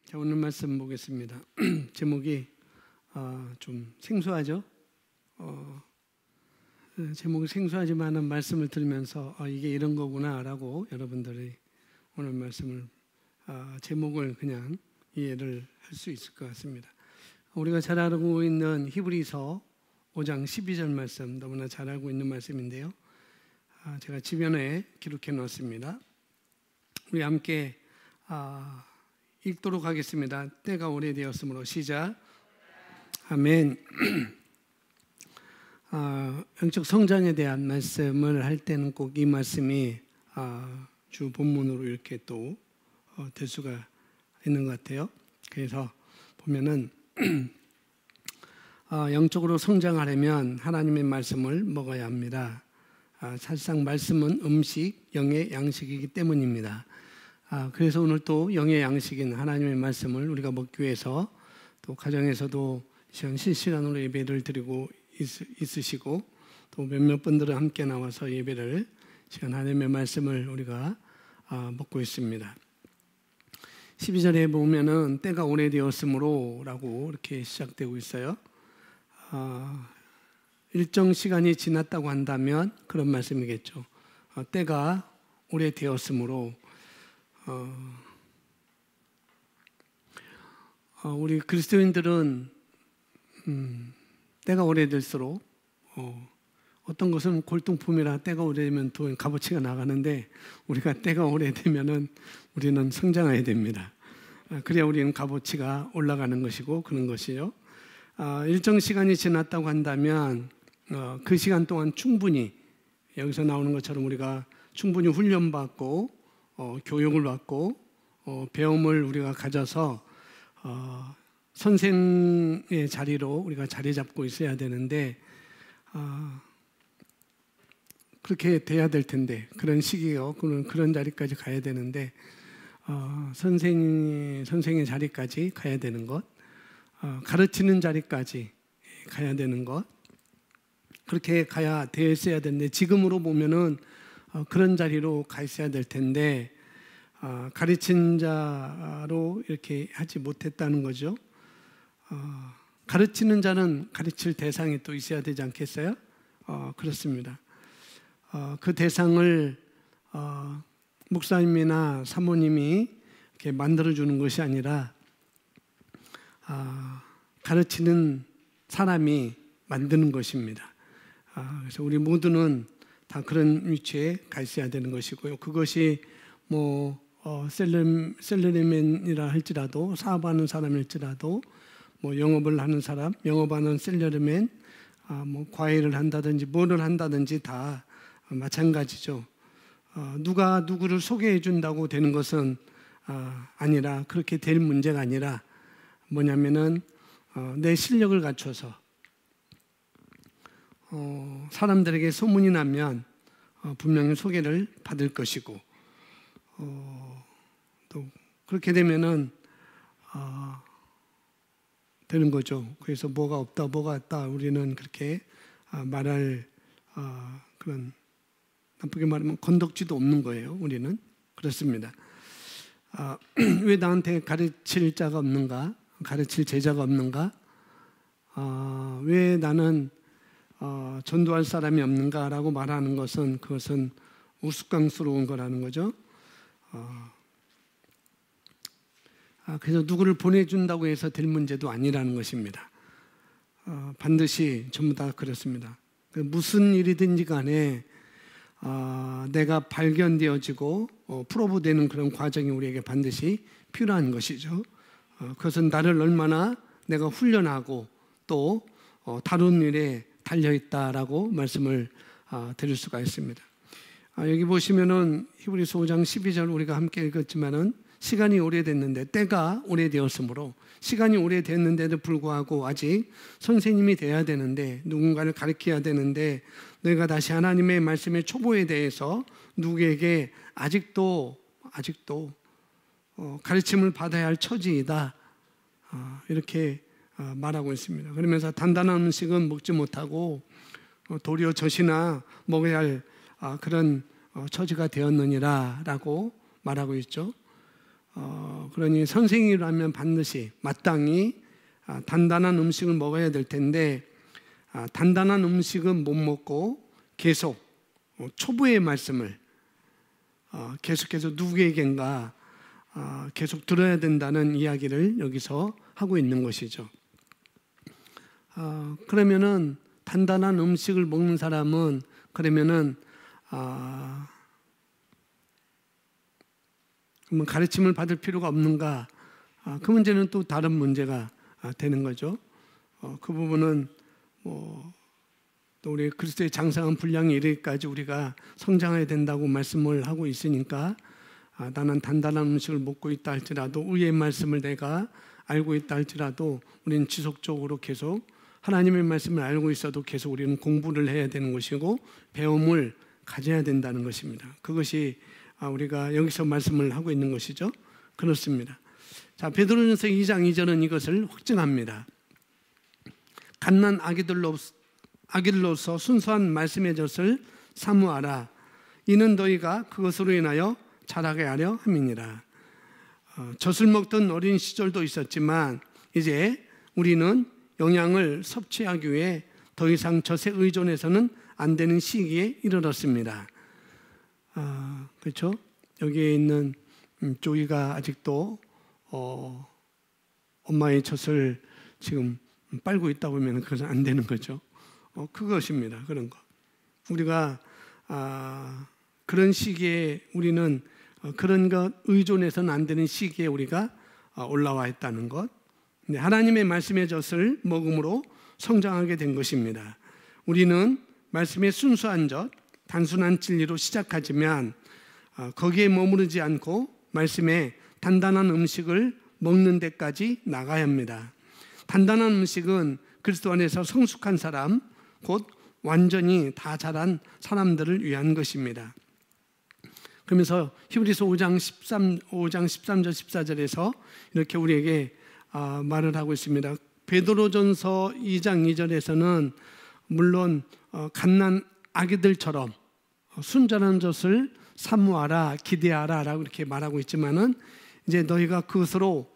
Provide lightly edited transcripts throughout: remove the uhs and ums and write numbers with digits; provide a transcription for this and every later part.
자, 오늘 말씀 보겠습니다. 제목이 좀 생소하죠? 제목이 생소하지만 말씀을 들으면서 이게 이런 거구나라고 여러분들이 오늘 말씀을 제목을 그냥 이해를 할 수 있을 것 같습니다. 우리가 잘 알고 있는 히브리서 5장 12절 말씀, 너무나 잘 알고 있는 말씀인데요. 제가 지면에 기록해 놓았습니다. 우리 함께 읽도록 하겠습니다. 때가 오래되었으므로 시작. 아멘. 영적 성장에 대한 말씀을 할 때는 꼭 이 말씀이 주 본문으로 이렇게 또 될 수가 있는 것 같아요. 그래서 보면은 영적으로 성장하려면 하나님의 말씀을 먹어야 합니다. 사실상 말씀은 음식, 영의 양식이기 때문입니다. 그래서 오늘 또 영의 양식인 하나님의 말씀을 우리가 먹기 위해서 또 가정에서도 실시간으로 예배를 드리고 있으시고 또 몇몇 분들은 함께 나와서 예배를 시간 하나님의 말씀을 우리가 먹고 있습니다. 12절에 보면은 때가 오래되었으므로 라고 이렇게 시작되고 있어요. 일정 시간이 지났다고 한다면 그런 말씀이겠죠. 때가 오래되었으므로 우리 그리스도인들은 때가 오래될수록 어떤 것은 골동품이라 때가 오래되면 또 값어치가 나가는데 우리가 때가 오래되면은 우리는 성장해야 됩니다. 그래야 우리는 값어치가 올라가는 것이고 그런 것이요. 일정 시간이 지났다고 한다면 그 시간 동안 충분히 여기서 나오는 것처럼 우리가 충분히 훈련받고 교육을 받고 배움을 우리가 가져서 선생의 자리로 우리가 자리 잡고 있어야 되는데 그렇게 돼야 될 텐데 그런 시기요. 그런 자리까지 가야 되는데 선생의 자리까지 가야 되는 것, 가르치는 자리까지 가야 되는 것, 그렇게 가야 되었어야 되는데 지금으로 보면은 그런 자리로 가 있어야 될 텐데 가르친 자로 이렇게 하지 못했다는 거죠. 가르치는 자는 가르칠 대상이 또 있어야 되지 않겠어요? 그렇습니다. 그 대상을 목사님이나 사모님이 이렇게 만들어주는 것이 아니라 가르치는 사람이 만드는 것입니다. 그래서 우리 모두는 다 그런 위치에 가 있어야 되는 것이고요. 그것이 셀러리맨이라 할지라도 사업하는 사람일지라도 영업을 하는 사람, 영업하는 셀러리맨, 과외를 한다든지 뭐를 한다든지 다 마찬가지죠. 누가 누구를 소개해 준다고 되는 것은 아니라 그렇게 될 문제가 아니라 뭐냐면은 내 실력을 갖춰서 사람들에게 소문이 나면 분명히 소개를 받을 것이고 또 그렇게 되면은 되는 거죠. 그래서 뭐가 없다 우리는 그렇게 말할 그런 나쁘게 말하면 건덕지도 없는 거예요. 우리는 그렇습니다. 왜 나한테 가르칠 자가 없는가? 가르칠 제자가 없는가? 왜 나는 전도할 사람이 없는가라고 말하는 것은 그것은 우스꽝스러운 거라는 거죠. 그래서 누구를 보내준다고 해서 될 문제도 아니라는 것입니다. 반드시 전부 다 그렇습니다. 무슨 일이든지 간에 내가 발견되어지고 프로브되는 그런 과정이 우리에게 반드시 필요한 것이죠. 그것은 나를 얼마나 내가 훈련하고 또 다른 일에 달려있다라고 말씀을 드릴 수가 있습니다. 여기 보시면은 히브리서 5장 12절 우리가 함께 읽었지만은 시간이 오래됐는데 때가 오래되었으므로 시간이 오래됐는데도 불구하고 아직 선생님이 돼야 되는데 누군가를 가르쳐야 되는데 너희가 다시 하나님의 말씀의 초보에 대해서 누구에게 아직도 가르침을 받아야 할 처지이다 이렇게 말하고 있습니다. 그러면서 단단한 음식은 먹지 못하고 도리어 젖이나 먹어야 할 그런 처지가 되었느니라 라고 말하고 있죠. 그러니 선생이라면 반드시 마땅히 단단한 음식을 먹어야 될 텐데 단단한 음식은 못 먹고 계속 초보의 말씀을 계속해서 누구에겐가 계속 들어야 된다는 이야기를 여기서 하고 있는 것이죠. 그러면은 단단한 음식을 먹는 사람은 그러면은 그러면 가르침을 받을 필요가 없는가? 그 문제는 또 다른 문제가 되는 거죠. 그 부분은 또 우리 그리스도의 장성한 분량이 이르기까지 우리가 성장해야 된다고 말씀을 하고 있으니까 나는 단단한 음식을 먹고 있다 할지라도 의의 말씀을 내가 알고 있다 할지라도 우리는 지속적으로 계속 하나님의 말씀을 알고 있어도 계속 우리는 공부를 해야 되는 것이고 배움을 가져야 된다는 것입니다. 그것이 우리가 여기서 말씀을 하고 있는 것이죠. 그렇습니다. 자, 베드로전서 2장 2절은 이것을 확증합니다. 갓난 아기들로서 순수한 말씀의 젖을 사모하라. 이는 너희가 그것으로 인하여 자라게 하려 함이니라. 젖을 먹던 어린 시절도 있었지만 이제 우리는 영양을 섭취하기 위해 더 이상 젖에 의존해서는 안 되는 시기에 이르렀습니다. 그렇죠? 여기에 있는 조이가 아직도 엄마의 젖을 지금 빨고 있다 보면 그것은 안 되는 거죠. 그것입니다. 그런 거. 우리가 그런 시기에 우리는 그런 것 의존해서는 안 되는 시기에 우리가 올라와 있다는 것. 하나님의 말씀의 젖을 먹음으로 성장하게 된 것입니다. 우리는 말씀의 순수한 젖, 단순한 진리로 시작하지만 거기에 머무르지 않고 말씀의 단단한 음식을 먹는 데까지 나가야 합니다. 단단한 음식은 그리스도 안에서 성숙한 사람, 곧 완전히 다 자란 사람들을 위한 것입니다. 그러면서 히브리서 5장 13절 14절에서 이렇게 우리에게 말을 하고 있습니다. 베드로전서 2장 2절에서는 물론 갓난 아기들처럼 순전한 젖을 사모하라, 기대하라 라고 이렇게 말하고 있지만은 이제 너희가 그것으로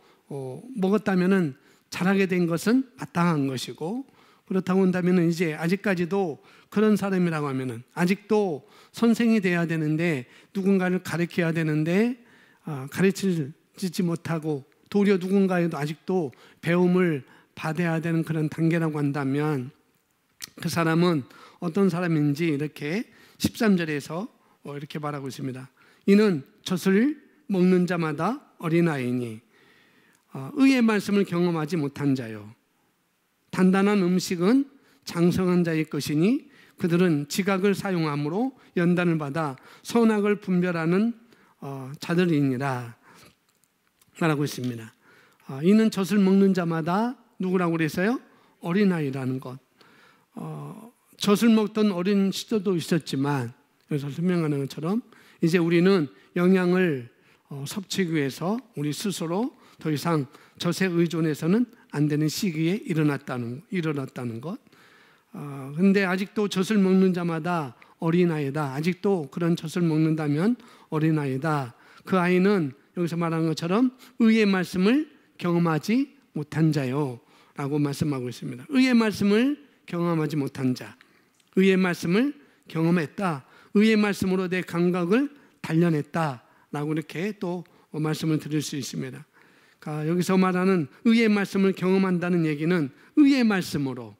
먹었다면은 자라게 된 것은 마땅한 것이고, 그렇다고 한다면은 이제 아직까지도 그런 사람이라고 하면은 아직도 선생이 돼야 되는데 누군가를 가르쳐야 되는데 가르치지 못하고 도리어 누군가에도 아직도 배움을 받아야 되는 그런 단계라고 한다면 그 사람은 어떤 사람인지 이렇게 13절에서 이렇게 말하고 있습니다. 이는 젖을 먹는 자마다 어린아이니 의의 말씀을 경험하지 못한 자요. 단단한 음식은 장성한 자의 것이니 그들은 지각을 사용함으로 연단을 받아 선악을 분별하는 자들이니라 말하고 있습니다. 이는 젖을 먹는 자마다 누구라고 그랬어요? 어린아이라는 것. 젖을 먹던 어린 시절도 있었지만 여기서 설명하는 것처럼 이제 우리는 영양을 섭취하기 위해서 우리 스스로 더 이상 젖에 의존해서는 안 되는 시기에 일어났다는 것. 근데 아직도 젖을 먹는 자마다 어린아이다. 아직도 그런 젖을 먹는다면 어린아이다. 그 아이는 여기서 말하는 것처럼 의의 말씀을 경험하지 못한 자요 라고 말씀하고 있습니다. 의의 말씀을 경험하지 못한 자, 의의 말씀을 경험했다, 의의 말씀으로 내 감각을 단련했다 라고 이렇게 또 말씀을 드릴 수 있습니다. 그러니까 여기서 말하는 의의 말씀을 경험한다는 얘기는 의의 말씀으로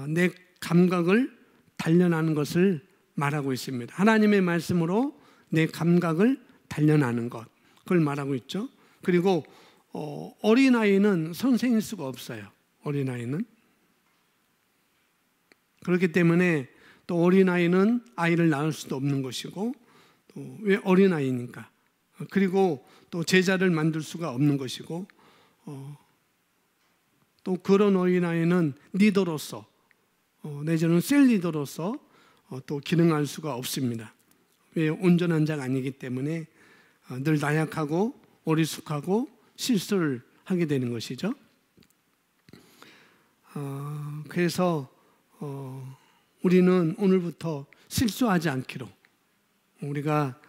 내 감각을 단련하는 것을 말하고 있습니다. 하나님의 말씀으로 내 감각을 단련하는 것, 그걸 말하고 있죠. 그리고 어린아이는 선생일 수가 없어요. 어린아이는. 그렇기 때문에 또 어린아이는 아이를 낳을 수도 없는 것이고, 또 왜 어린아이니까. 그리고 또 제자를 만들 수가 없는 것이고, 또 그런 어린아이는 리더로서 내지는 셀리더로서 또 기능할 수가 없습니다. 왜? 온전한 자가 아니기 때문에 늘 나약하고 어리숙하고 실수를 하게 되는 것이죠. 그래서 우리는 오늘부터 실수하지 않기로, 우리가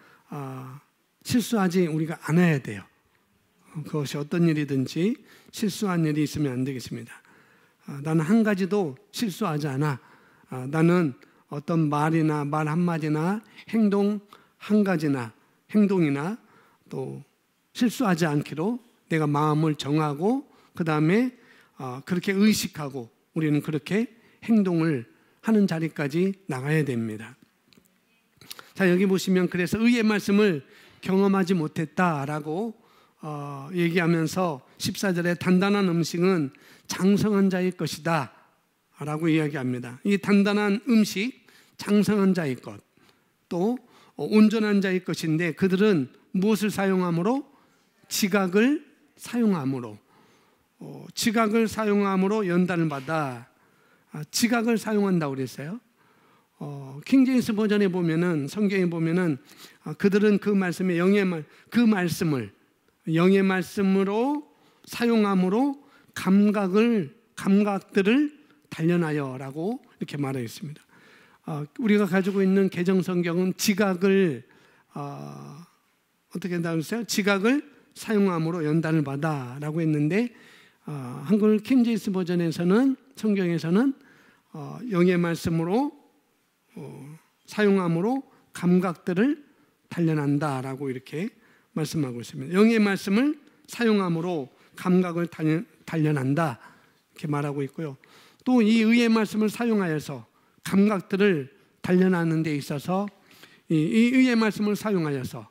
실수하지 우리가 않아야 돼요. 그것이 어떤 일이든지 실수한 일이 있으면 안 되겠습니다. 나는 한 가지도 실수하지 않아. 나는 어떤 말이나 말 한마디나 행동 한 가지나 행동이나 또 실수하지 않기로 내가 마음을 정하고 그 다음에 그렇게 의식하고 우리는 그렇게 행동을 하는 자리까지 나가야 됩니다. 자, 여기 보시면 그래서 의의 말씀을 경험하지 못했다라고 얘기하면서 14절에 단단한 음식은 장성한 자의 것이다 라고 이야기합니다. 이 단단한 음식, 장성한 자의 것, 또 온전한 자의 것인데 그들은 무엇을 사용함으로? 지각을 사용함으로. 지각을 사용함으로 연단을 받아. 지각을 사용한다고 그랬어요. 킹제임스 버전에 보면은, 성경에 보면은 그들은 그 말씀에 그 말씀을 영의 말씀으로 사용함으로 감각들을 단련하여라고 이렇게 말하고 있습니다. 우리가 가지고 있는 개정 성경은 지각을 어떻게 나왔어요? 지각을 사용함으로 연단을 받아라고 했는데 한글 킹제임스 버전에서는 성경에서는 영의 말씀으로 사용함으로 감각들을 단련한다라고 이렇게 말씀하고 있습니다. 영의 말씀을 사용함으로 감각을 단련한다 이렇게 말하고 있고요. 또 이 의의 말씀을 사용하여서 감각들을 단련하는 데 있어서 이 의의 말씀을 사용하여서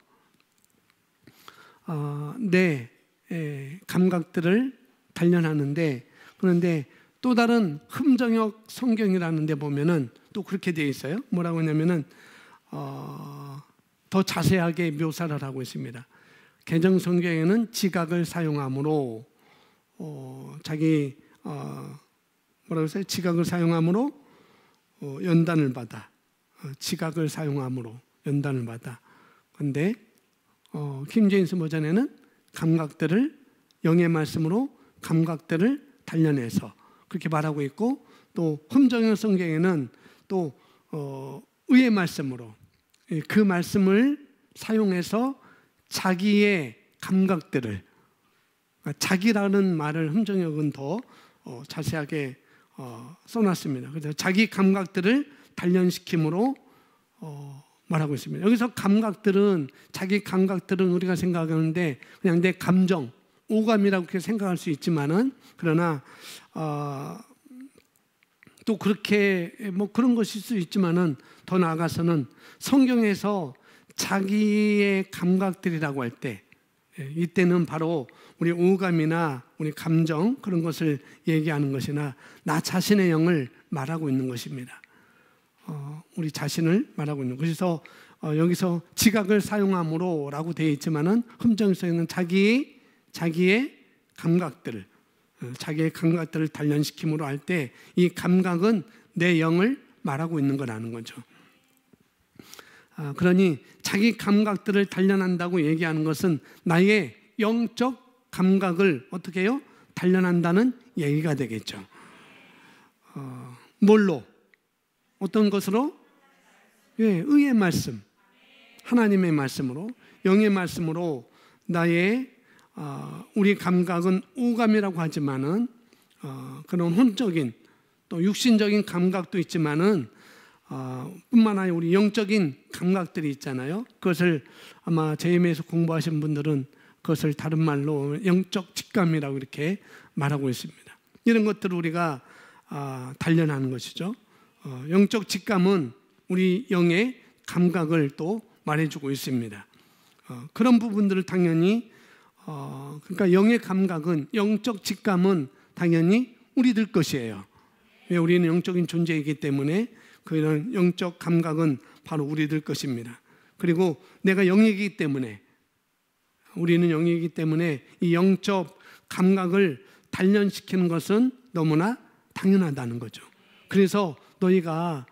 내 감각들을 단련하는데, 그런데 또 다른 흠정역 성경이라는 데 보면은 또 그렇게 되어 있어요. 뭐라고 하냐면은 더 자세하게 묘사를 하고 있습니다. 개정 성경에는 지각을 사용함으로 자기 뭐라고 했어요? 지각을 사용함으로 연단을 받아. 지각을 사용함으로 연단을 받아. 그런데 킹제임스 버전에는 감각들을 영의 말씀으로 감각들을 단련해서 그렇게 말하고 있고, 또 흠정역 성경에는 또 의의 말씀으로 그 말씀을 사용해서 자기의 감각들을, 자기라는 말을 흠정역은 더 자세하게 써놨습니다. 그래서 자기 감각들을 단련시킴으로 말하고 있습니다. 여기서 감각들은, 자기 감각들은 우리가 생각하는데 그냥 내 감정, 오감이라고 그렇게 생각할 수 있지만은, 그러나 또 그렇게 뭐 그런 것일 수 있지만은 더 나아가서는 성경에서 자기의 감각들이라고 할 때, 이때는 바로 우리 오감이나 우리 감정 그런 것을 얘기하는 것이나 나 자신의 영을 말하고 있는 것입니다. 우리 자신을 말하고 있는. 그래서 여기서 지각을 사용함으로 라고 되어 있지만은 흠정성에는 자기의 감각들을, 자기의 감각들을 단련시킴으로 할 때 이 감각은 내 영을 말하고 있는 거라는 거죠. 그러니 자기 감각들을 단련한다고 얘기하는 것은 나의 영적 감각을 어떻게 해요? 단련한다는 얘기가 되겠죠. 뭘로? 어떤 것으로? 예, 의의 말씀, 하나님의 말씀으로, 영의 말씀으로 나의 우리 감각은 오감이라고 하지만은 그런 혼적인 또 육신적인 감각도 있지만은 뿐만 아니라 우리 영적인 감각들이 있잖아요. 그것을 아마 JM에서 공부하신 분들은 그것을 다른 말로 영적 직감이라고 이렇게 말하고 있습니다. 이런 것들을 우리가 단련하는 것이죠. 영적 직감은 우리 영의 감각을 또 말해주고 있습니다. 그런 부분들을 당연히 그러니까 영의 감각은, 영적 직감은 당연히 우리들 것이에요. 왜? 우리는 영적인 존재이기 때문에 그런 영적 감각은 바로 우리들 것입니다. 그리고 내가 영이기 때문에, 우리는 영이기 때문에 이 영적 감각을 단련시키는 것은 너무나 당연하다는 거죠. 그래서 너희가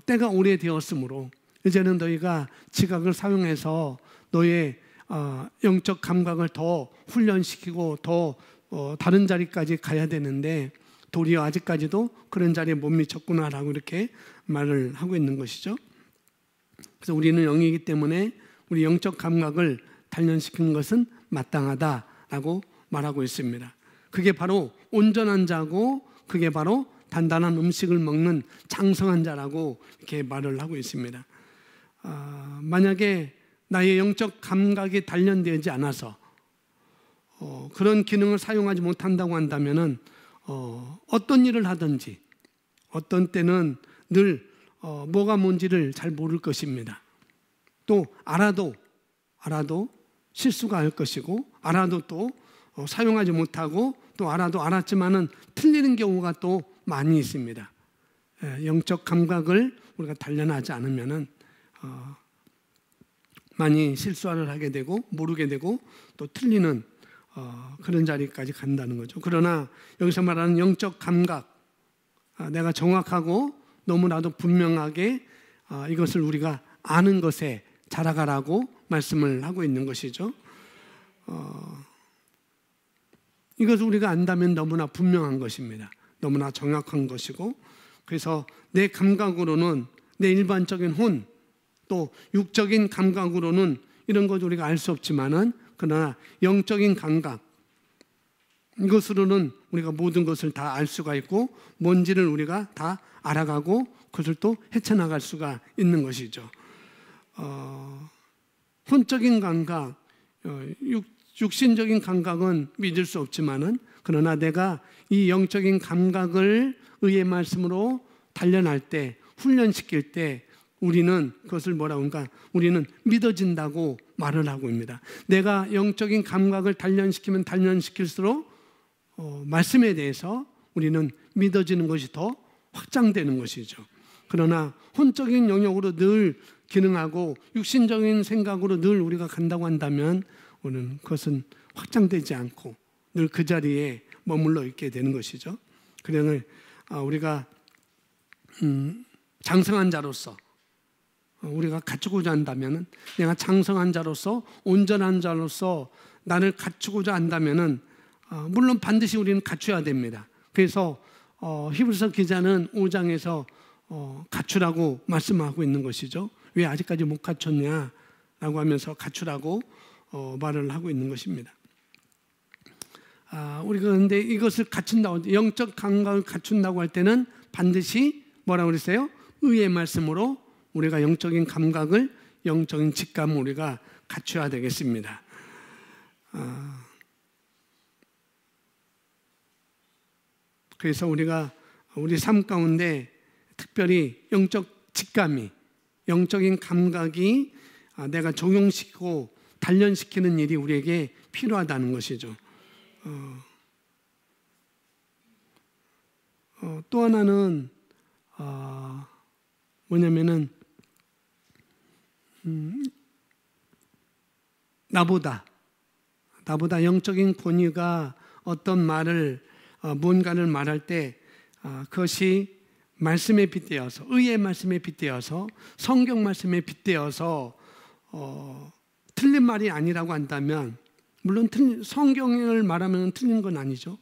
때가 오래되었으므로 이제는 너희가 지각을 사용해서 너의 영적 감각을 더 훈련시키고 더 다른 자리까지 가야 되는데 도리어 아직까지도 그런 자리에 못 미쳤구나라고 이렇게 말을 하고 있는 것이죠. 그래서 우리는 영이기 때문에 우리 영적 감각을 단련시키는 것은 마땅하다라고 말하고 있습니다. 그게 바로 온전한 자고 그게 바로 단단한 음식을 먹는 장성한 자라고 이렇게 말을 하고 있습니다. 만약에 나의 영적 감각이 단련되지 않아서 그런 기능을 사용하지 못한다고 한다면은 어떤 일을 하든지 어떤 때는 늘 뭐가 뭔지를 잘 모를 것입니다. 또 알아도 실수가 할 것이고 알아도 또 사용하지 못하고 또 알아도 알았지만은 틀리는 경우가 또 많이 있습니다. 영적 감각을 우리가 단련하지 않으면은 많이 실수를 하게 되고 모르게 되고 또 틀리는 그런 자리까지 간다는 거죠. 그러나 여기서 말하는 영적 감각, 내가 정확하고 너무나도 분명하게 이것을 우리가 아는 것에 자라가라고 말씀을 하고 있는 것이죠. 이것을 우리가 안다면 너무나 분명한 것입니다. 너무나 정확한 것이고, 그래서 내 감각으로는 내 일반적인 혼, 또 육적인 감각으로는 이런 것 우리가 알 수 없지만은 그러나 영적인 감각, 이것으로는 우리가 모든 것을 다 알 수가 있고 뭔지를 우리가 다 알아가고 그것을 또 헤쳐나갈 수가 있는 것이죠. 혼적인 감각, 육신적인 감각은 믿을 수 없지만은 그러나 내가 이 영적인 감각을 의의 말씀으로 단련할 때, 훈련시킬 때 우리는 그것을 뭐라고 하니까 우리는 믿어진다고 말을 하고 있습니다. 내가 영적인 감각을 단련시키면 단련시킬수록 말씀에 대해서 우리는 믿어지는 것이 더 확장되는 것이죠. 그러나 혼적인 영역으로 늘 기능하고 육신적인 생각으로 늘 우리가 간다고 한다면 우리는 그것은 확장되지 않고 늘 그 자리에 머물러 있게 되는 것이죠. 그래서 우리가 장성한 자로서 우리가 갖추고자 한다면은 내가 장성한 자로서 온전한 자로서 나를 갖추고자 한다면은 물론 반드시 우리는 갖춰야 됩니다. 그래서 히브리서 기자는 5장에서 갖추라고 말씀하고 있는 것이죠. 왜 아직까지 못 갖췄냐라고 하면서 갖추라고 말을 하고 있는 것입니다. 우리가 그런데 이것을 갖춘다고, 영적 감각을 갖춘다고 할 때는 반드시 뭐라고 그랬어요? 의의 말씀으로 우리가 영적인 감각을, 영적인 직감을 우리가 갖춰야 되겠습니다. 그래서 우리가 우리 삶 가운데 특별히 영적 직감이, 영적인 감각이 내가 적용시키고 단련시키는 일이 우리에게 필요하다는 것이죠. 또 하나는 뭐냐면은 나보다 영적인 권위가 어떤 말을 뭔가를 말할 때 그것이 말씀에 빗대어서, 의의 말씀에 빗대어서, 성경 말씀에 빗대어서 틀린 말이 아니라고 한다면, 물론 성경을 말하면 틀린 건 아니죠.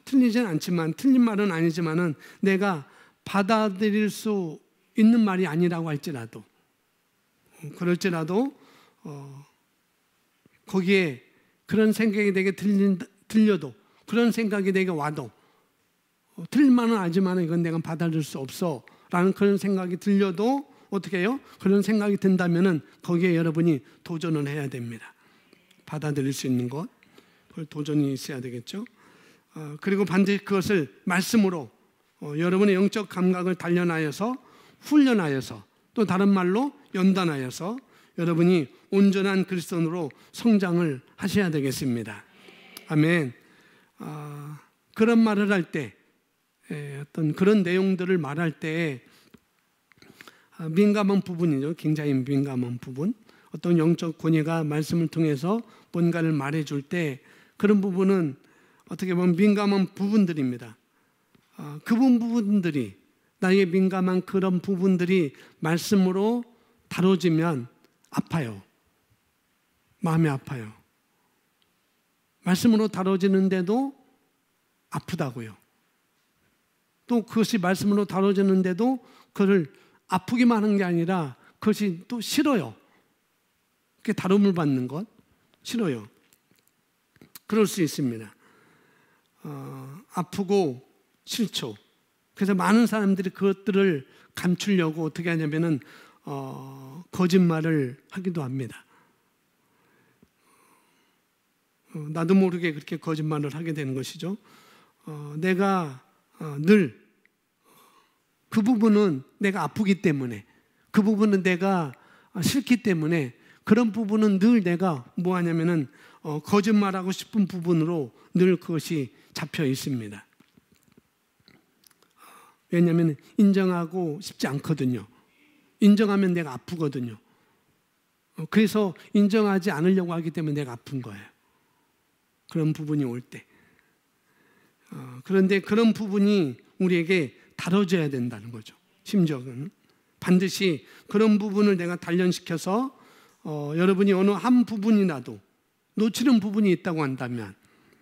틀리진 않지만, 틀린 말은 아니지만은 내가 받아들일 수 있는 말이 아니라고 할지라도, 그럴지라도 거기에 그런 생각이 내게 들려도, 그런 생각이 내게 와도 틀린 말은 아니지만 이건 내가 받아들일 수 없어 라는 그런 생각이 들려도 어떻게 해요? 그런 생각이 든다면은 거기에 여러분이 도전을 해야 됩니다. 받아들일 수 있는 것, 그걸 도전이 있어야 되겠죠. 그리고 반드시 그것을 말씀으로 여러분의 영적 감각을 단련하여서, 훈련하여서, 또 다른 말로 연단하여서 여러분이 온전한 그리스도인으로 성장을 하셔야 되겠습니다. 아멘. 그런 말을 할 때, 어떤 그런 내용들을 말할 때 민감한 부분이죠. 굉장히 민감한 부분. 어떤 영적 권위가 말씀을 통해서 뭔가를 말해줄 때 그런 부분은 어떻게 보면 민감한 부분들입니다. 그 부분들이, 나의 민감한 그런 부분들이 말씀으로 다뤄지면 아파요. 마음이 아파요. 말씀으로 다뤄지는데도 아프다고요. 또 그것이 말씀으로 다뤄지는데도 그를 아프기만 한 게 아니라 그것이 또 싫어요. 그렇게 다름을 받는 것 싫어요. 그럴 수 있습니다. 아프고 싫죠. 그래서 많은 사람들이 그것들을 감추려고 어떻게 하냐면은 거짓말을 하기도 합니다. 나도 모르게 그렇게 거짓말을 하게 되는 것이죠. 내가 늘 그 부분은 내가 아프기 때문에, 그 부분은 내가 싫기 때문에, 그런 부분은 늘 내가 뭐 하냐면은 거짓말하고 싶은 부분으로 늘 그것이 잡혀 있습니다. 왜냐하면 인정하고 싶지 않거든요. 인정하면 내가 아프거든요. 그래서 인정하지 않으려고 하기 때문에 내가 아픈 거예요. 그런 부분이 올 때. 그런데 그런 부분이 우리에게 다뤄져야 된다는 거죠. 심적은. 반드시 그런 부분을 내가 단련시켜서 여러분이 어느 한 부분이라도 놓치는 부분이 있다고 한다면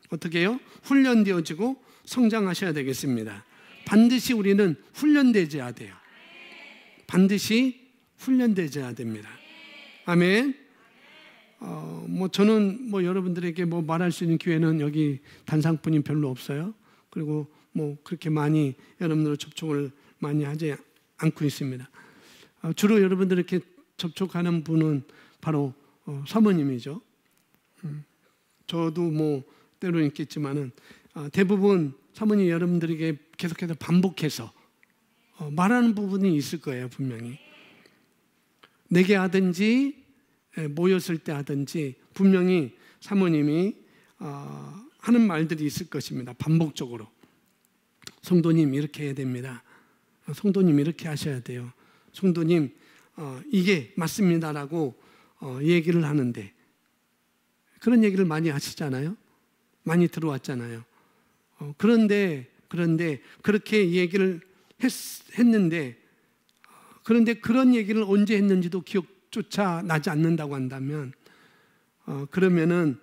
어떻게 해요? 훈련되어지고 성장하셔야 되겠습니다. 반드시 우리는 훈련되어야 돼요. 반드시 훈련되어야 됩니다. 아멘. 저는 여러분들에게 말할 수 있는 기회는 여기 단상뿐이 별로 없어요. 그리고 그렇게 많이 여러분들과 접촉을 많이 하지 않고 있습니다. 주로 여러분들에게 접촉하는 분은 바로 사모님이죠. 저도 때로는 있겠지만은 대부분 사모님 여러분들에게 계속해서 반복해서 말하는 부분이 있을 거예요, 분명히. 내게 하든지 모였을 때 하든지 분명히 사모님이 하는 말들이 있을 것입니다. 반복적으로. 성도님 이렇게 해야 됩니다. 성도님 이렇게 하셔야 돼요. 성도님 이게 맞습니다라고 얘기를 하는데 그런 얘기를 많이 하시잖아요. 많이 들어왔잖아요. 그런데 그렇게 얘기를 했는데 그런데 그런 얘기를 언제 했는지도 기억조차 나지 않는다고 한다면 그러면은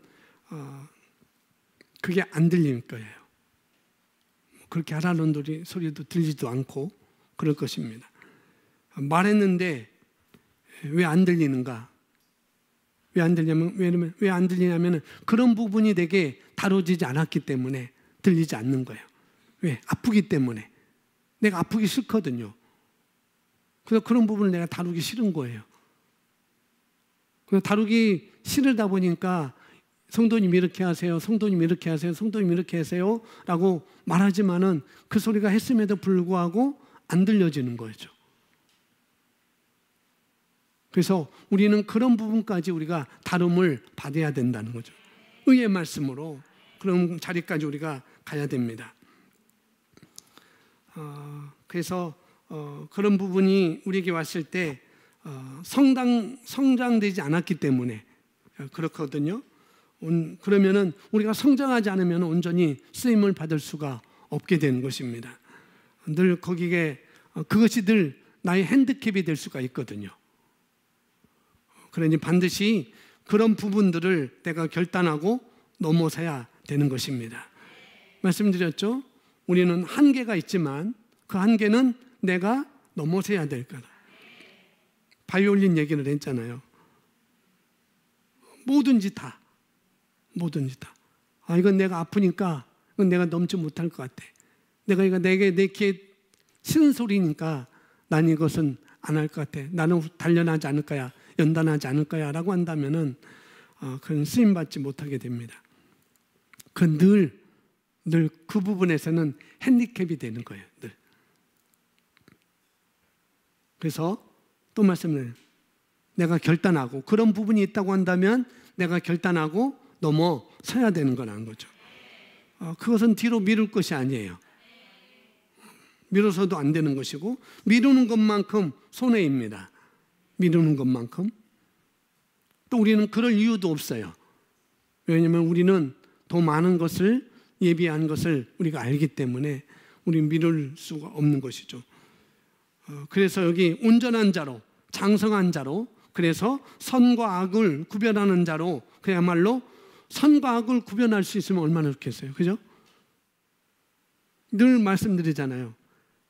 그게 안 들릴 거예요. 그렇게 하라는 소리도 들리지도 않고 그럴 것입니다. 말했는데 왜 안 들리는가? 왜 안 들리냐면 그런 부분이 되게 다뤄지지 않았기 때문에 들리지 않는 거예요. 왜? 아프기 때문에. 내가 아프기 싫거든요. 그래서 그런 부분을 내가 다루기 싫은 거예요. 다루기 싫으다 보니까 성도님 이렇게 하세요. 성도님 이렇게 하세요. 성도님 이렇게 하세요. 라고 말하지만은 그 소리가 했음에도 불구하고 안 들려지는 거죠. 그래서 우리는 그런 부분까지 우리가 다rum을 받아야 된다는 거죠. 의의 말씀으로 그런 자리까지 우리가 가야 됩니다. 그래서 그런 부분이 우리에게 왔을 때 성장되지 않았기 때문에 그렇거든요. 그러면은 우리가 성장하지 않으면 온전히 쓰임을 받을 수가 없게 되는 것입니다. 늘 거기에 그것이 늘 나의 핸디캡이 될 수가 있거든요. 그러니 반드시 그런 부분들을 내가 결단하고 넘어서야 되는 것입니다. 말씀드렸죠? 우리는 한계가 있지만 그 한계는 내가 넘어서야 될 거다. 바이올린 얘기를 했잖아요. 뭐든지 다. 이건 내가 아프니까 이건 내가 넘지 못할 것 같아. 내가 내 귀에 싫은 소리니까 난 이것은 안 할 것 같아. 나는 단련하지 않을 거야. 연단하지 않을 거야. 라고 한다면은 그건 쓰임받지 못하게 됩니다. 늘 그 부분에서는 핸디캡이 되는 거예요. 늘. 그래서 또 말씀을 내가 결단하고 그런 부분이 있다고 한다면 내가 결단하고 넘어서야 되는 거라는 거죠. 그것은 뒤로 미룰 것이 아니에요. 미뤄서도 안 되는 것이고 미루는 것만큼 손해입니다. 미루는 것만큼. 또 우리는 그럴 이유도 없어요. 왜냐하면 우리는 더 많은 것을 예비한 것을 우리가 알기 때문에 우리는 미룰 수가 없는 것이죠. 그래서 여기 온전한 자로 장성한 자로 그래서 선과 악을 구별하는 자로 그야말로 선과 악을 구별할 수 있으면 얼마나 좋겠어요. 그죠? 늘 말씀드리잖아요.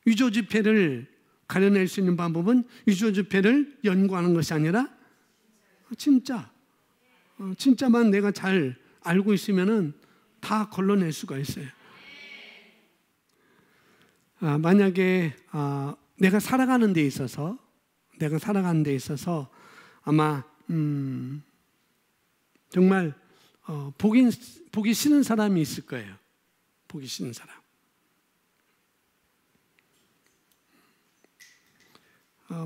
위조지폐를 가려낼 수 있는 방법은 위조지폐를 연구하는 것이 아니라 진짜 진짜만 내가 잘 알고 있으면은 다 걸러낼 수가 있어요. 만약에 내가 살아가는 데 있어서 아마 정말 보기 싫은 사람이 있을 거예요. 보기 싫은 사람.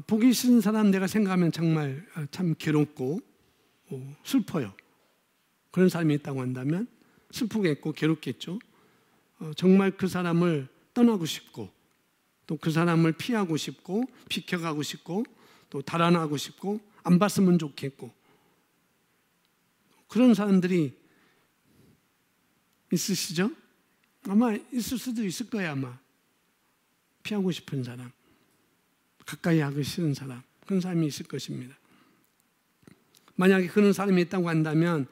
보기 싫은 사람 내가 생각하면 정말 참 괴롭고 슬퍼요. 그런 사람이 있다고 한다면 슬프겠고 괴롭겠죠. 정말 그 사람을 떠나고 싶고 또 그 사람을 피하고 싶고 비켜가고 싶고 또 달아나고 싶고 안 봤으면 좋겠고 그런 사람들이 있으시죠? 아마 있을 수도 있을 거예요. 아마 피하고 싶은 사람, 가까이 하기 싫은 사람, 그런 사람이 있을 것입니다. 만약에 그런 사람이 있다고 한다면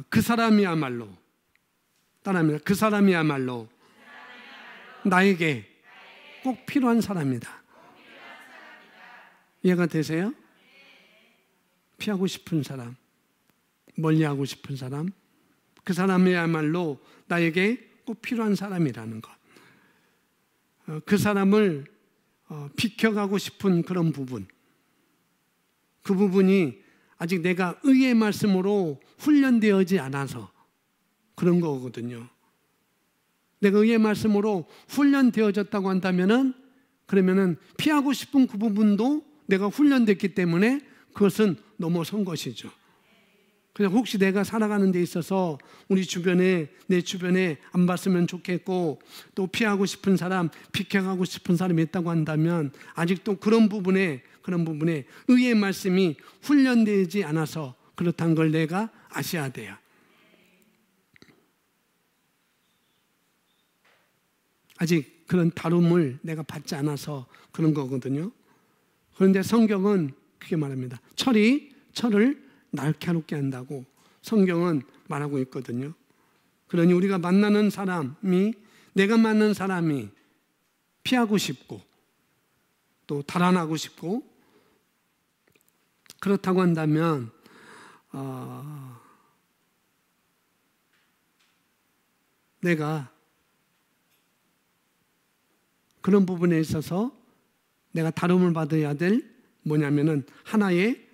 그 사람이야말로 따라합니다. 그 사람이야말로 나에게 꼭 필요한 사람이다. 이해가 되세요? 피하고 싶은 사람, 멀리하고 싶은 사람, 그 사람이야말로 나에게 꼭 필요한 사람이라는 것. 그 사람을 비켜가고 싶은 그런 부분, 그 부분이 아직 내가 의의 말씀으로 훈련되어지 않아서 그런 거거든요. 내가 의의 말씀으로 훈련되어졌다고 한다면은 그러면은 피하고 싶은 그 부분도 내가 훈련됐기 때문에 그것은 넘어선 것이죠. 그냥 혹시 내가 살아가는 데 있어서 우리 주변에, 내 주변에 안 봤으면 좋겠고 또 피하고 싶은 사람, 비켜가고 싶은 사람이 있다고 한다면 아직도 그런 부분에 의의 말씀이 훈련되지 않아서 그렇다는 걸 내가 아셔야 돼요. 아직 그런 다룸을 내가 받지 않아서 그런 거거든요. 그런데 성경은 그렇게 말합니다. 철을 날카롭게 한다고 성경은 말하고 있거든요. 그러니 우리가 만나는 사람이, 내가 만난 사람이 피하고 싶고 또 달아나고 싶고 그렇다고 한다면 내가 그런 부분에 있어서 내가 다룸을 받아야 될 뭐냐면은 하나의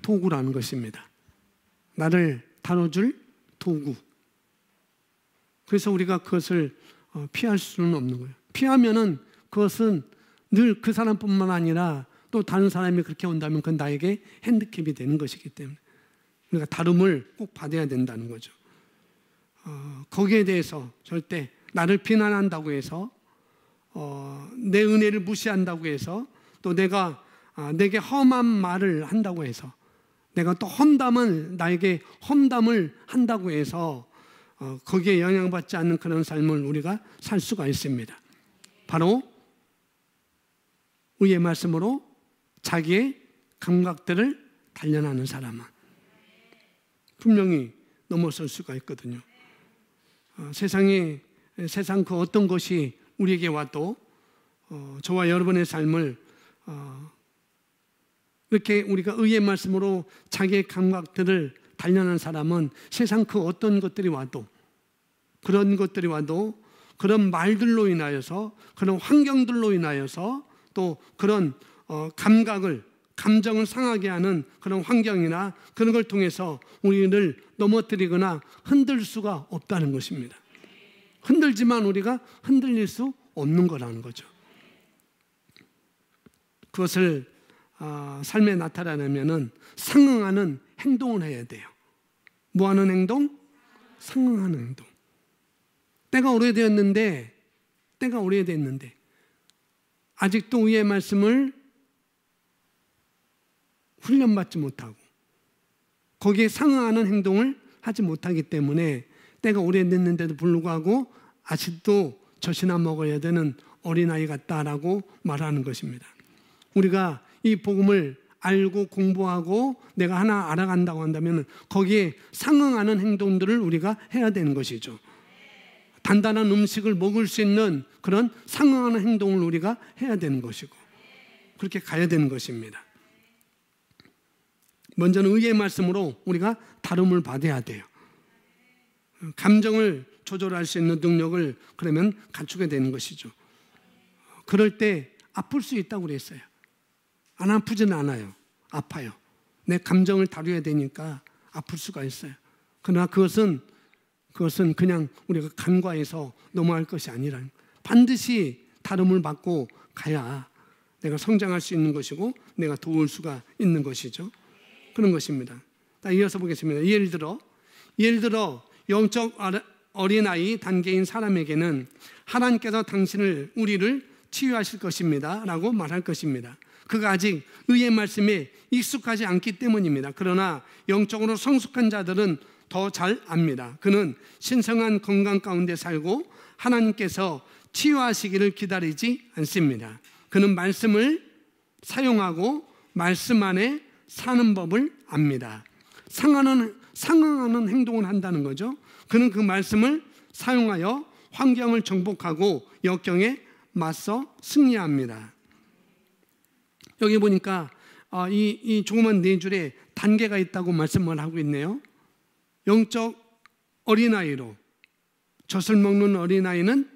도구라는 것입니다. 나를 다뤄줄 도구. 그래서 우리가 그것을 피할 수는 없는 거예요. 피하면은 그것은 늘 그 사람뿐만 아니라 또 다른 사람이 그렇게 온다면 그건 나에게 핸디캡이 되는 것이기 때문에 우리가 다룸을 꼭 받아야 된다는 거죠. 거기에 대해서 절대 나를 비난한다고 해서 내 은혜를 무시한다고 해서 또 내가 내게 험한 말을 한다고 해서 내가 또 나에게 험담을 한다고 해서 거기에 영향받지 않는 그런 삶을 우리가 살 수가 있습니다. 바로 의의 말씀으로 자기의 감각들을 단련하는 사람은 분명히 넘어설 수가 있거든요. 세상 그 어떤 것이 우리에게 와도 저와 여러분의 삶을 이렇게 우리가 의의 말씀으로 자기의 감각들을 단련한 사람은 세상 그 어떤 것들이 와도 그런 그런 말들로 인하여서 그런 환경들로 인하여서 또 그런 감정을 상하게 하는 그런 환경이나 그런 걸 통해서 우리를 넘어뜨리거나 흔들 수가 없다는 것입니다. 흔들지만 우리가 흔들릴 수 없는 거라는 거죠. 그것을 삶에 나타나려면은 상응하는 행동을 해야 돼요. 뭐 하는 행동? 상응하는 행동. 때가 오래됐는데 아직도 의의 말씀을 훈련받지 못하고 거기에 상응하는 행동을 하지 못하기 때문에 때가 오래됐는데도 불구하고 아직도 젖이나 먹어야 되는 어린아이 같다라고 말하는 것입니다. 우리가 이 복음을 알고 공부하고 내가 하나 알아간다고 한다면 거기에 상응하는 행동들을 우리가 해야 되는 것이죠. 단단한 음식을 먹을 수 있는 그런 상응하는 행동을 우리가 해야 되는 것이고 그렇게 가야 되는 것입니다. 먼저는 의의 말씀으로 우리가 다름을 받아야 돼요. 감정을 조절할 수 있는 능력을 그러면 갖추게 되는 것이죠. 그럴 때 아플 수 있다고 그랬어요. 안 아프지는 않아요. 아파요. 내 감정을 다뤄야 되니까 아플 수가 있어요. 그러나 그것은 그냥 우리가 간과해서 넘어갈 것이 아니라 반드시 다름을 받고 가야 내가 성장할 수 있는 것이고 내가 도울 수가 있는 것이죠. 그런 것입니다. 이어서 보겠습니다. 예를 들어 영적 어린아이 단계인 사람에게는 하나님께서 우리를 치유하실 것입니다 라고 말할 것입니다. 그가 아직 의의 말씀에 익숙하지 않기 때문입니다. 그러나 영적으로 성숙한 자들은 더 잘 압니다. 그는 신성한 건강 가운데 살고 하나님께서 치유하시기를 기다리지 않습니다. 그는 말씀을 사용하고 말씀 안에 사는 법을 압니다. 상응하는 행동을 한다는 거죠. 그는 그 말씀을 사용하여 환경을 정복하고 역경에 맞서 승리합니다. 여기 보니까 이 조그만 네 줄에 단계가 있다고 말씀을 하고 있네요. 영적 어린아이로, 젖을 먹는 어린아이는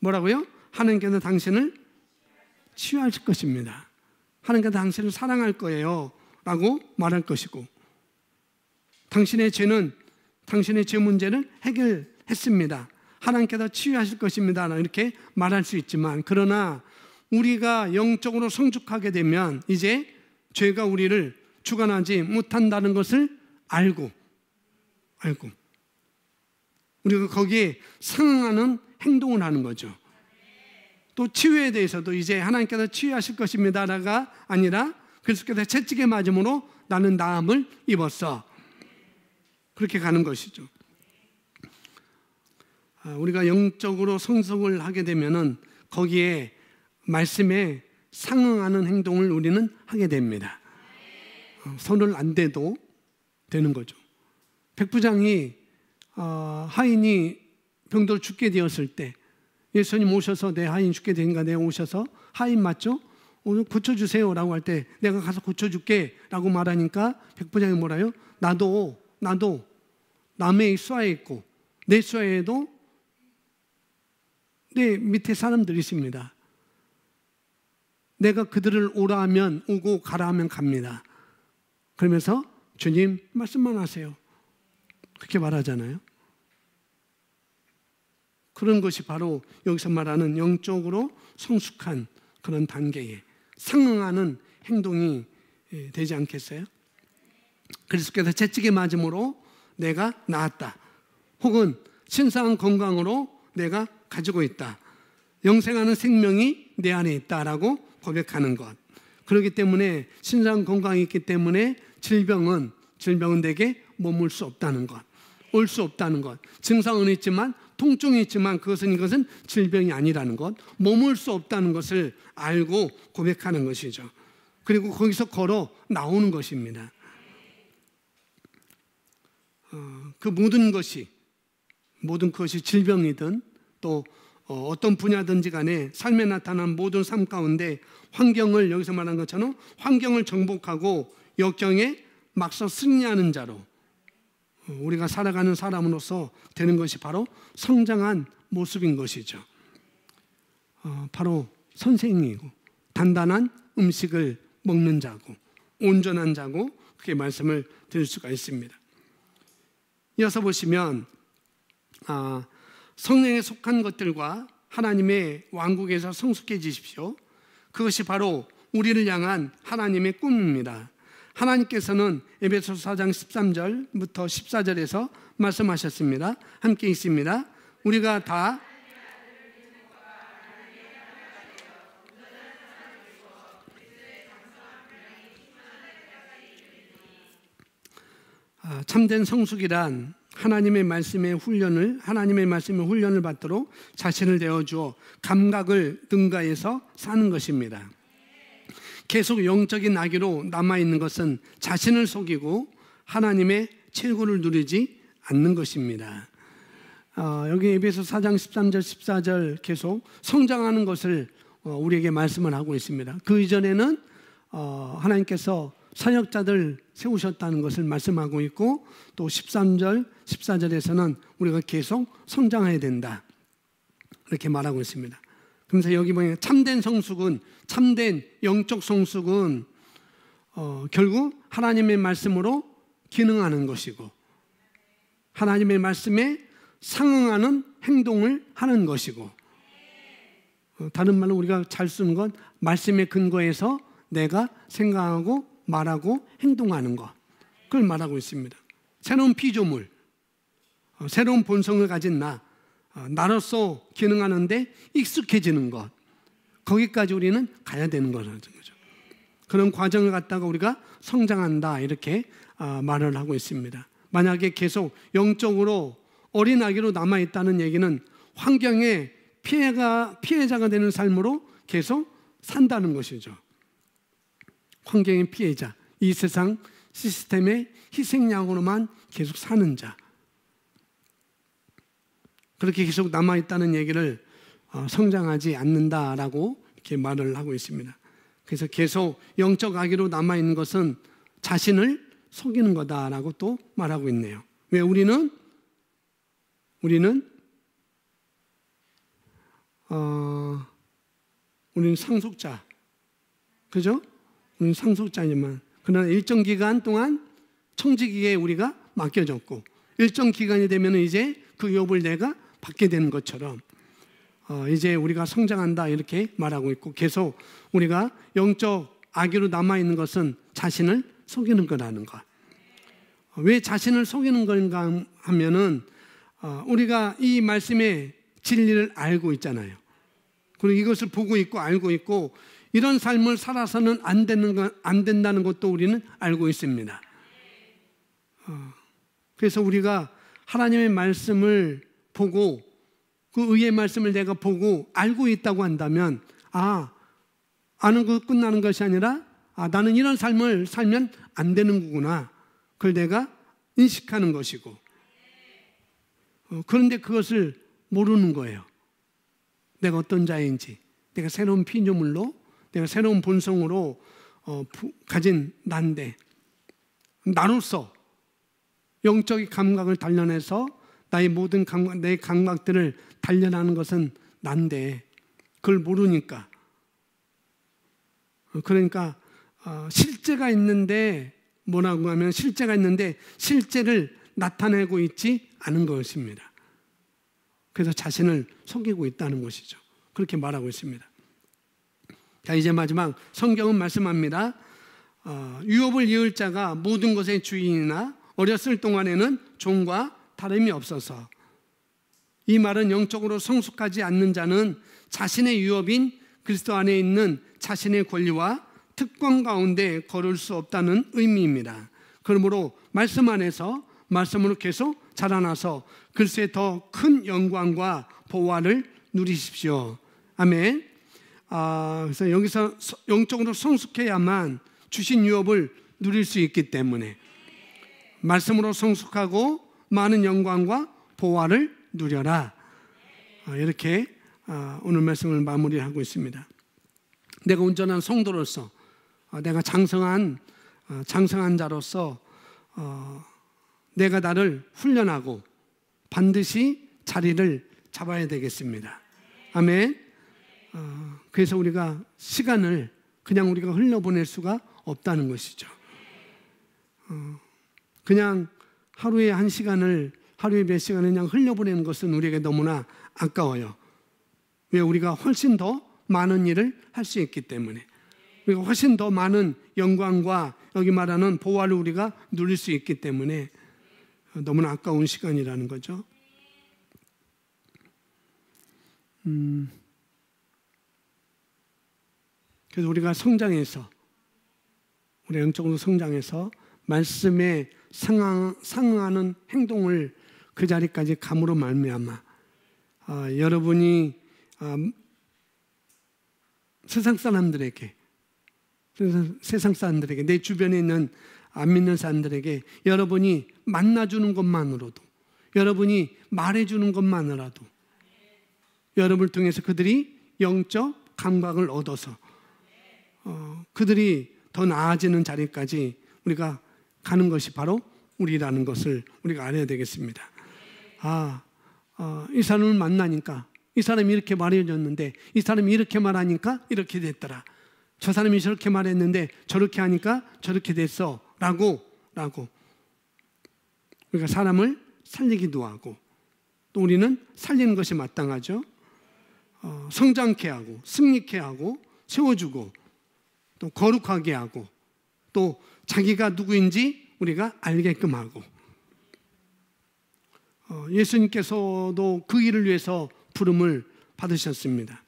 뭐라고요? 하나님께서 당신을 치유하실 것입니다. 하나님께서 당신을 사랑할 거예요 라고 말할 것이고, 당신의 죄 문제를 해결했습니다. 하나님께서 치유하실 것입니다 이렇게 말할 수 있지만, 그러나 우리가 영적으로 성숙하게 되면 이제 죄가 우리를 주관하지 못한다는 것을 알고 우리가 거기에 상응하는 행동을 하는 거죠. 또 치유에 대해서도 이제 하나님께서 치유하실 것입니다가 아니라 그리스도께서 채찍에 맞음으로 나는 나음을 입었어, 그렇게 가는 것이죠. 우리가 영적으로 성숙을 하게 되면은 거기에 말씀에 상응하는 행동을 우리는 하게 됩니다. 손을 안 대도 되는 거죠. 백부장이 하인이 병들어 죽게 되었을 때 예수님 오셔서 내 하인 죽게 된가, 내가 오셔서 하인 맞죠? 오늘 고쳐주세요 라고 할 때 내가 가서 고쳐줄게 라고 말하니까 백부장이 뭐라요? 나도 남의 수하에 있고 내 수하에도 내 밑에 사람들이 있습니다. 내가 그들을 오라 하면 오고 가라 하면 갑니다. 그러면서 주님 말씀만 하세요, 그렇게 말하잖아요. 그런 것이 바로 여기서 말하는 영적으로 성숙한 그런 단계에 상응하는 행동이 되지 않겠어요? 그리스도께서 채찍에 맞음으로 내가 나았다, 혹은 신성한 건강으로 내가 가지고 있다, 영생하는 생명이 내 안에 있다라고 고백하는 것. 그렇기 때문에 신성한 건강이 있기 때문에 질병은 내게 머물 수 없다는 것, 올 수 없다는 것. 증상은 있지만, 통증이 있지만 이것은 질병이 아니라는 것, 머물 수 없다는 것을 알고 고백하는 것이죠. 그리고 거기서 걸어 나오는 것입니다. 그 모든 것이 질병이든 또 어떤 분야든지 간에 삶에 나타난 모든 삶 가운데 환경을, 여기서 말한 것처럼 환경을 정복하고 역경에 맞서 승리하는 자로 우리가 살아가는 사람으로서 되는 것이 바로 성장한 모습인 것이죠. 바로 선생이고 단단한 음식을 먹는 자고 온전한 자고, 그렇게 말씀을 드릴 수가 있습니다. 이어서 보시면 성령에 속한 것들과 하나님의 왕국에서 성숙해지십시오. 그것이 바로 우리를 향한 하나님의 꿈입니다. 하나님께서는 에베소서 4장 13절부터 14절에서 말씀하셨습니다. 함께 있습니다. 우리가 다 참된 성숙이란 하나님의 말씀의 훈련을 받도록 자신을 내어주어 감각을 능가해서 사는 것입니다. 계속 영적인 아기로 남아있는 것은 자신을 속이고 하나님의 최고를 누리지 않는 것입니다. 여기 에베소서 4장 13절 14절 계속 성장하는 것을 우리에게 말씀을 하고 있습니다. 그 이전에는 하나님께서 사역자들 세우셨다는 것을 말씀하고 있고, 또 13절, 14절에서는 우리가 계속 성장해야 된다, 이렇게 말하고 있습니다. 그래서 여기 보면 참된 성숙은, 참된 영적 성숙은 결국 하나님의 말씀으로 기능하는 것이고, 하나님의 말씀에 상응하는 행동을 하는 것이고, 다른 말로 우리가 잘 쓰는 건 말씀의 근거에서 내가 생각하고 말하고 행동하는 것, 그걸 말하고 있습니다. 새로운 피조물, 새로운 본성을 가진 나로서 기능하는데 익숙해지는 것, 거기까지 우리는 가야 되는 거죠. 그런 과정을 갖다가 우리가 성장한다, 이렇게 말을 하고 있습니다. 만약에 계속 영적으로 어린아기로 남아있다는 얘기는 환경에 피해자가 되는 삶으로 계속 산다는 것이죠. 환경의 피해자, 이 세상 시스템의 희생양으로만 계속 사는 자, 그렇게 계속 남아있다는 얘기를 성장하지 않는다라고 이렇게 말을 하고 있습니다. 그래서 계속 영적 아기로 남아있는 것은 자신을 속이는 거다라고 또 말하고 있네요. 왜? 우리는 상속자, 그죠? 우리는 상속자지만, 그러나 일정 기간 동안 청지기에 우리가 맡겨졌고, 일정 기간이 되면 이제 그 유업을 내가 받게 되는 것처럼 이제 우리가 성장한다, 이렇게 말하고 있고, 계속 우리가 영적 아기로 남아있는 것은 자신을 속이는 거라는 것. 왜 자신을 속이는 건가 하면은 우리가 이 말씀의 진리를 알고 있잖아요. 그리고 이것을 보고 있고 알고 있고, 이런 삶을 살아서는 안 된다는 것도 우리는 알고 있습니다. 그래서 우리가 하나님의 말씀을 보고, 그 의의 말씀을 내가 보고 알고 있다고 한다면, 아는 것 끝나는 것이 아니라 나는 이런 삶을 살면 안 되는 거구나, 그걸 내가 인식하는 것이고, 그런데 그것을 모르는 거예요. 내가 어떤 자인지, 내가 새로운 피조물로, 내가 새로운 본성으로 가진 난데, 나로서 영적인 감각을 단련해서 나의 모든 감각, 내 감각들을 단련하는 것은 난데, 그걸 모르니까, 그러니까 실제가 있는데, 뭐라고 하면 실제가 있는데 실제를 나타내고 있지 않은 것입니다. 그래서 자신을 속이고 있다는 것이죠. 그렇게 말하고 있습니다. 자, 이제 마지막 성경은 말씀합니다. 유업을 이을 자가 모든 것의 주인이나 어렸을 동안에는 종과 다름이 없어서, 이 말은 영적으로 성숙하지 않는 자는 자신의 유업인 그리스도 안에 있는 자신의 권리와 특권 가운데 걸을 수 없다는 의미입니다. 그러므로 말씀 안에서 말씀으로 계속 자라나서 글쎄 더 큰 영광과 보화를 누리십시오. 아멘. 그래서 여기서 영적으로 성숙해야만 주신 유업을 누릴 수 있기 때문에 말씀으로 성숙하고 많은 영광과 보화를 누려라, 이렇게 오늘 말씀을 마무리하고 있습니다. 내가 온전한 성도로서, 내가 장성한 자로서 내가 나를 훈련하고 반드시 자리를 잡아야 되겠습니다. 아멘. 그래서 우리가 시간을 그냥 우리가 흘려보낼 수가 없다는 것이죠. 그냥 하루에 한 시간을, 하루에 몇 시간을 그냥 흘려보내는 것은 우리에게 너무나 아까워요. 왜? 우리가 훨씬 더 많은 일을 할 수 있기 때문에, 우리가 훨씬 더 많은 영광과 여기 말하는 보화를 우리가 누릴 수 있기 때문에 너무나 아까운 시간이라는 거죠. 그래서 우리가 성장해서, 우리 영적으로 성장해서 말씀에 상응하는 행동을 그 자리까지 감으로 말미암아 여러분이 세상 사람들에게, 내 주변에 있는 안 믿는 사람들에게 여러분이 만나주는 것만으로도, 여러분이 말해주는 것만으로도 여러분을 통해서 그들이 영적 감각을 얻어서 그들이 더 나아지는 자리까지 우리가 가는 것이 바로 우리라는 것을 우리가 알아야 되겠습니다. 이 사람을 만나니까 이 사람이 이렇게 말해줬는데 이 사람이 이렇게 말하니까 이렇게 됐더라. 저 사람이 저렇게 말했는데 저렇게 하니까 저렇게 됐어. 라고 우리가 사람을 살리기도 하고 또 우리는 살리는 것이 마땅하죠. 성장케 하고 승리케 하고 세워주고 또 거룩하게 하고 또 자기가 누구인지 우리가 알게끔 하고 예수님께서도 그 일을 위해서 부름을 받으셨습니다.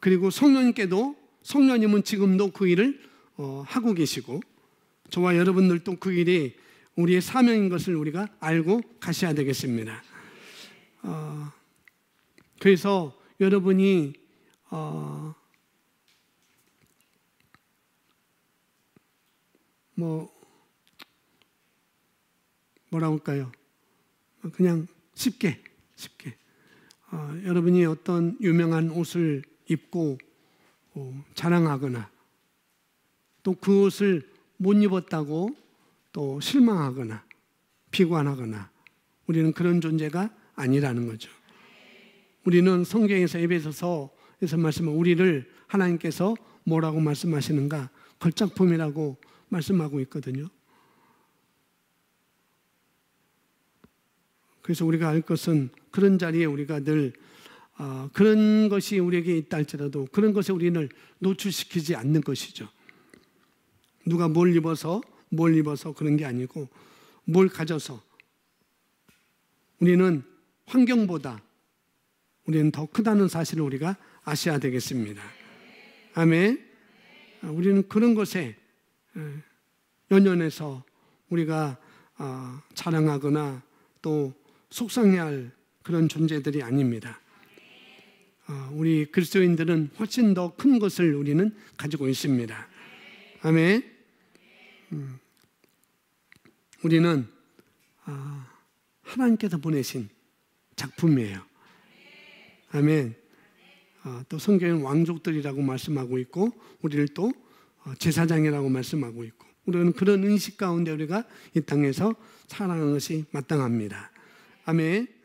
그리고 성령님은 지금도 그 일을 하고 계시고 저와 여러분들도 그 일이 우리의 사명인 것을 우리가 알고 가셔야 되겠습니다. 그래서 여러분이 뭐라고 할까요? 그냥 쉽게 여러분이 어떤 유명한 옷을 입고 자랑하거나 또 그 옷을 못 입었다고 또 실망하거나 비관하거나 우리는 그런 존재가 아니라는 거죠. 우리는 성경에서 에베소서에서 말씀하고 우리를 하나님께서 뭐라고 말씀하시는가? 걸작품이라고 말씀하고 있거든요. 그래서 우리가 알 것은 그런 자리에 우리가 늘 그런 것이 우리에게 있다 할지라도 그런 것에 우리를 노출시키지 않는 것이죠. 누가 뭘 입어서 그런 게 아니고 뭘 가져서 우리는 환경보다 우리는 더 크다는 사실을 우리가 아셔야 되겠습니다. 아멘. 우리는 그런 것에 연연해서 우리가 자랑하거나 또 속상해할 그런 존재들이 아닙니다. 우리 그리스도인들은 훨씬 더 큰 것을 우리는 가지고 있습니다. 아멘. 우리는 하나님께서 보내신 작품이에요. 아멘. 또 성경은 왕족들이라고 말씀하고 있고 우리를 또 제사장이라고 말씀하고 있고 우리는 그런 의식 가운데 우리가 이 땅에서 살아가는 것이 마땅합니다. 아멘.